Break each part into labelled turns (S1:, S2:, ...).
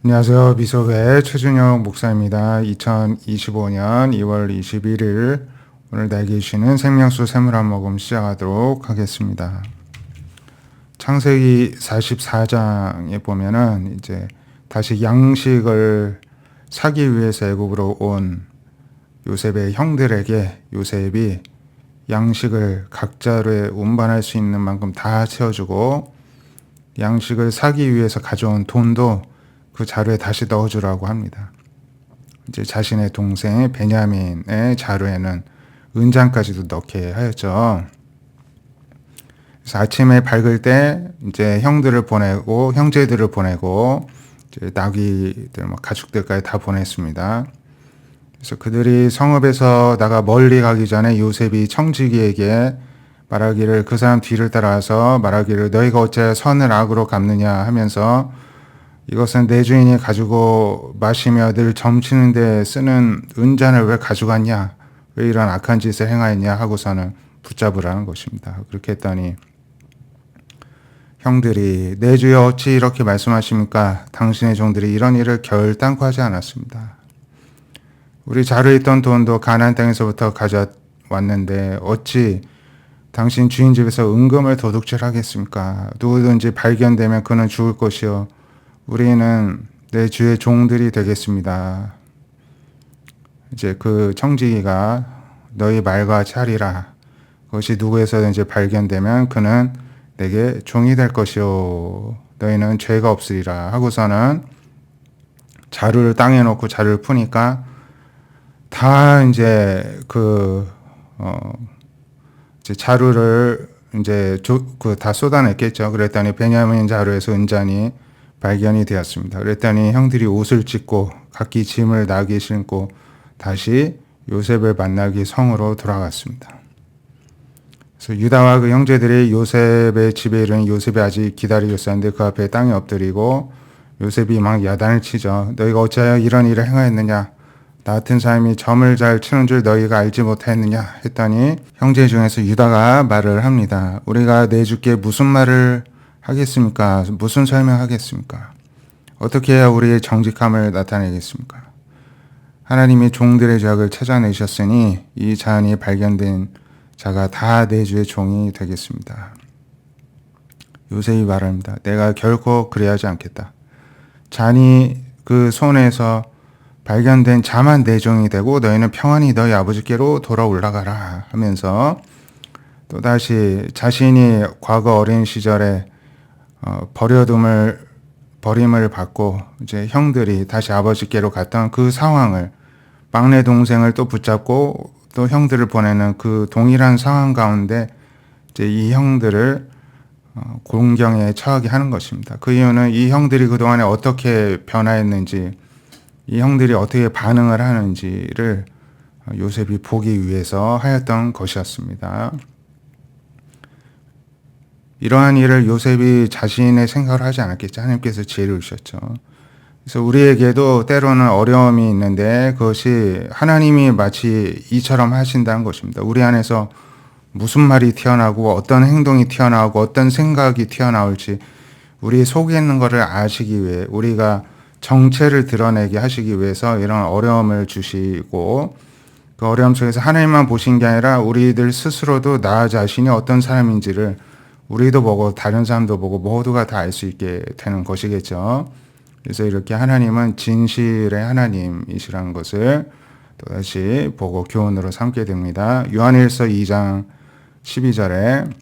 S1: 안녕하세요. 미소의 최준영 목사입니다. 2025년 2월 21일 오늘 날개 주시는 생명수 샘물 한 모금 시작하도록 하겠습니다. 창세기 44장에 보면은 이제 다시 양식을 사기 위해서 애굽으로 온 요셉의 형들에게 요셉이 양식을 각자를 운반할 수 있는 만큼 다 채워주고 양식을 사기 위해서 가져온 돈도 그 자루에 다시 넣어주라고 합니다. 이제 자신의 동생 베냐민의 자루에는 은장까지도 넣게 하였죠. 그래서 아침에 밝을 때 이제 형제들을 보내고 이제 나귀들, 가축들까지 다 보냈습니다. 그래서 그들이 성읍에서 나가 멀리 가기 전에 요셉이 청지기에게 말하기를, 그 사람 뒤를 따라와서 말하기를, 너희가 어찌하여 선을 악으로 갚느냐 하면서, 이것은 내 주인이 가지고 마시며 늘 점치는 데 쓰는 은잔을 왜 가져갔냐, 왜 이런 악한 짓을 행하였냐 하고서는 붙잡으라는 것입니다. 그렇게 했더니 형들이, 내 주여 어찌 이렇게 말씀하십니까? 당신의 종들이 이런 일을 결단코 하지 않았습니다. 우리 자루에 있던 돈도 가나안 땅에서부터 가져왔는데 어찌 당신 주인 집에서 은금을 도둑질하겠습니까? 누구든지 발견되면 그는 죽을 것이요 우리는 내 주의 종들이 되겠습니다. 이제 그 청지기가 너희 말과 같이 하리라. 그것이 누구에서든지 발견되면 그는 내게 종이 될 것이요 너희는 죄가 없으리라 하고서는 자루를 땅에 놓고 자루를 푸니까 다 이제 이제 자루를 이제 다 쏟아냈겠죠. 그랬더니 베냐민 자루에서 은잔이 발견이 되었습니다. 그랬더니 형들이 옷을 찢고 각기 짐을 나귀에 신고 다시 요셉을 만나기 성으로 돌아갔습니다. 그래서 유다와 그 형제들이 요셉의 집에 이르니 요셉이 아직 기다리고 있었는데 그 앞에 땅에 엎드리고 요셉이 막 야단을 치죠. 너희가 어찌하여 이런 일을 행하였느냐? 나 같은 사람이 점을 잘 치는 줄 너희가 알지 못하였느냐? 했더니 형제 중에서 유다가 말을 합니다. 우리가 내 주께 무슨 말을 하겠습니까? 무슨 설명하겠습니까? 어떻게 해야 우리의 정직함을 나타내겠습니까? 하나님이 종들의 죄악을 찾아내셨으니 이 잔이 발견된 자가 다 내 주의 종이 되겠습니다. 요셉이 말합니다. 내가 결코 그리하지 않겠다. 잔이 그 손에서 발견된 자만 내 종이 되고 너희는 평안히 너희 아버지께로 돌아 올라가라 하면서 또다시 자신이 과거 어린 시절에 버림을 받고 이제 형들이 다시 아버지께로 갔던 그 상황을, 막내 동생을 또 붙잡고 또 형들을 보내는 그 동일한 상황 가운데 이제 이 형들을 공경에 처하게 하는 것입니다. 그 이유는 이 형들이 그동안에 어떻게 변화했는지, 이 형들이 어떻게 반응을 하는지를 요셉이 보기 위해서 하였던 것이었습니다. 이러한 일을 요셉이 자신의 생각을 하지 않았겠죠. 하나님께서 지혜를 주셨죠. 그래서 우리에게도 때로는 어려움이 있는데 그것이 하나님이 마치 이처럼 하신다는 것입니다. 우리 안에서 무슨 말이 튀어나오고 어떤 행동이 튀어나오고 어떤 생각이 튀어나올지 우리 속에 있는 것을 아시기 위해, 우리가 정체를 드러내게 하시기 위해서 이런 어려움을 주시고, 그 어려움 속에서 하나님만 보신 게 아니라 우리들 스스로도 나 자신이 어떤 사람인지를 우리도 보고 다른 사람도 보고 모두가 다 알 수 있게 되는 것이겠죠. 그래서 이렇게 하나님은 진실의 하나님이시라는 것을 또다시 보고 교훈으로 삼게 됩니다. 요한일서 2장 12절에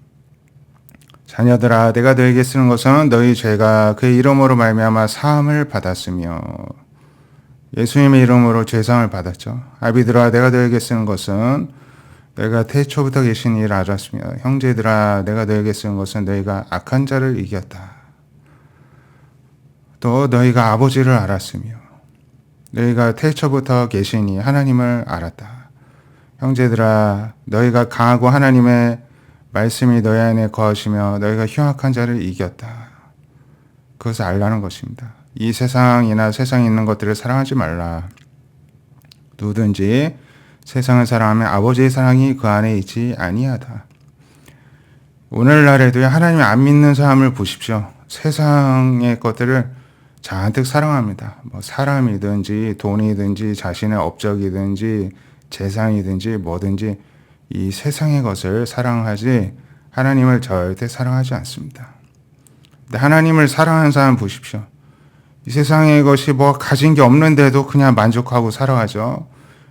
S1: 자녀들아 내가 너에게 쓰는 것은 너희 죄가 그의 이름으로 말미암아 사함을 받았으며, 예수님의 이름으로 죄사함을 받았죠. 아비들아 내가 너에게 쓰는 것은 너희가 태초부터 계신 이를 알았으며, 형제들아 내가 너에게 쓰는 것은 너희가 악한 자를 이겼다. 또 너희가 아버지를 알았으며 너희가 태초부터 계시니 하나님을 알았다. 형제들아 너희가 강하고 하나님의 말씀이 너희 안에 거하시며 너희가 흉악한 자를 이겼다. 그것을 알라는 것입니다. 이 세상이나 세상에 있는 것들을 사랑하지 말라. 누구든지 세상을 사랑하면 아버지의 사랑이 그 안에 있지 아니하다. 오늘날에도 하나님 안 믿는 사람을 보십시오. 세상의 것들을 잔뜩 사랑합니다. 뭐 사람이든지 돈이든지 자신의 업적이든지 재산이든지 뭐든지 이 세상의 것을 사랑하지 하나님을 절대 사랑하지 않습니다. 근데 하나님을 사랑하는 사람 보십시오. 이 세상의 것이 뭐 가진 게 없는데도 그냥 만족하고 살아가죠.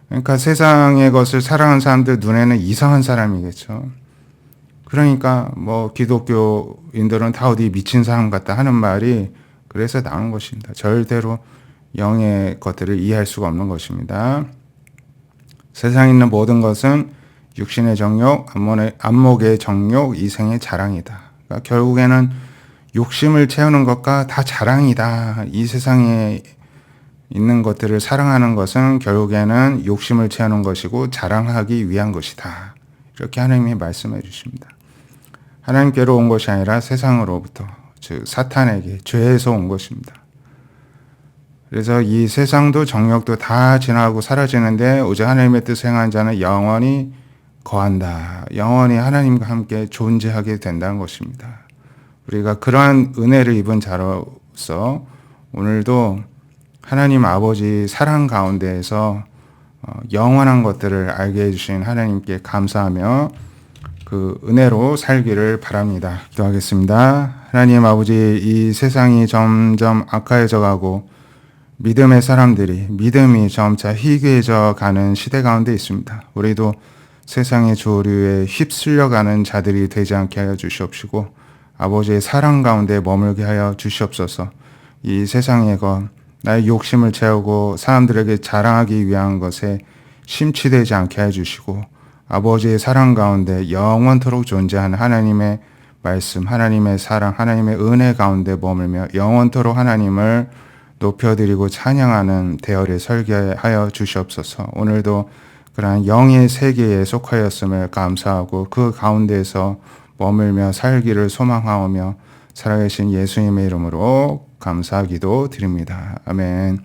S1: 그러니까 세상의 것을 사랑하는 사람들 눈에는 이상한 사람이겠죠. 그러니까 뭐 기독교인들은 다 어디 미친 사람 같다 하는 말이 그래서 나온 것입니다. 절대로 영의 것들을 이해할 수가 없는 것입니다. 세상에 있는 모든 것은 육신의 정욕, 안목의 정욕, 이생의 자랑이다. 그러니까 결국에는 욕심을 채우는 것과 다 자랑이다. 이 세상에 있는 것들을 사랑하는 것은 결국에는 욕심을 채우는 것이고 자랑하기 위한 것이다. 이렇게 하나님이 말씀해 주십니다. 하나님께로 온 것이 아니라 세상으로부터, 즉 사탄에게 죄에서 온 것입니다. 그래서 이 세상도 정욕도 다 지나가고 사라지는데 오직 하나님의 뜻을 행한 자는 영원히 거한다. 영원히 하나님과 함께 존재하게 된다는 것입니다. 우리가 그러한 은혜를 입은 자로서 오늘도 하나님 아버지 사랑 가운데에서 영원한 것들을 알게 해주신 하나님께 감사하며 그 은혜로 살기를 바랍니다. 기도하겠습니다. 하나님 아버지, 이 세상이 점점 악화해져 가고 믿음의 사람들이 믿음이 점차 희귀해져 가는 시대 가운데 있습니다. 우리도 세상의 조류에 휩쓸려가는 자들이 되지 않게 하여 주시옵시고 아버지의 사랑 가운데 머물게 하여 주시옵소서. 이 세상의 것, 나의 욕심을 채우고 사람들에게 자랑하기 위한 것에 심취되지 않게 해주시고 아버지의 사랑 가운데 영원토록 존재하는 하나님의 말씀, 하나님의 사랑, 하나님의 은혜 가운데 머물며 영원토록 하나님을 높여드리고 찬양하는 대열에 설게 하여 주시옵소서. 오늘도 그러한 영의 세계에 속하였음을 감사하고 그 가운데에서 머물며 살기를 소망하오며 살아계신 예수님의 이름으로 감사기도 드립니다. 아멘.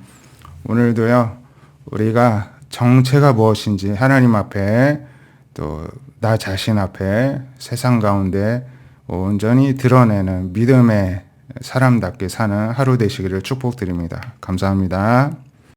S1: 오늘도요, 우리가 정체가 무엇인지 하나님 앞에 또 나 자신 앞에 세상 가운데 온전히 드러내는 믿음의 사람답게 사는 하루 되시기를 축복드립니다. 감사합니다.